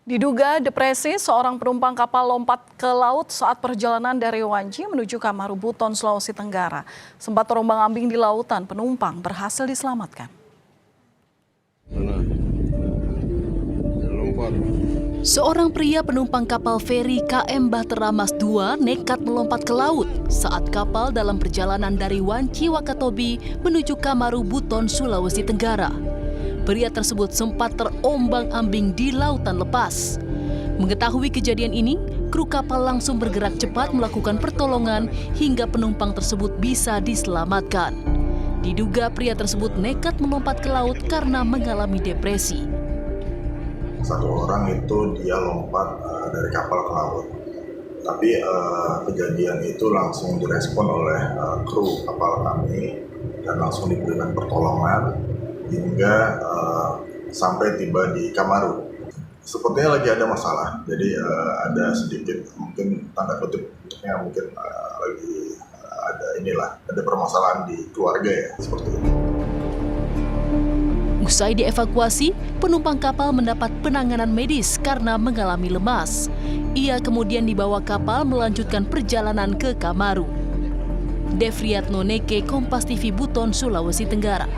Diduga depresi, seorang penumpang kapal lompat ke laut saat perjalanan dari Wanci menuju Kamaru Buton, Sulawesi Tenggara. Sempat terombang-ambing di lautan, penumpang berhasil diselamatkan. Seorang pria penumpang kapal feri KM Bahtera Mas II nekat melompat ke laut saat kapal dalam perjalanan dari Wanci Wakatobi menuju Kamaru Buton, Sulawesi Tenggara. Pria tersebut sempat terombang-ambing di lautan lepas. Mengetahui kejadian ini, kru kapal langsung bergerak cepat melakukan pertolongan hingga penumpang tersebut bisa diselamatkan. Diduga pria tersebut nekat melompat ke laut karena mengalami depresi. Satu orang itu dia lompat dari kapal ke laut, tapi kejadian itu langsung direspon oleh kru kapal kami dan langsung diberikan pertolongan hingga sampai tiba di Kamaru. Sepertinya lagi ada masalah, jadi ada sedikit mungkin tanda kutip untuknya mungkin lagi ada permasalahan di keluarga ya, seperti itu. Usai dievakuasi, penumpang kapal mendapat penanganan medis karena mengalami lemas. Ia kemudian dibawa kapal melanjutkan perjalanan ke Kamaru. Devriatno Neke, Kompas TV Buton, Sulawesi Tenggara.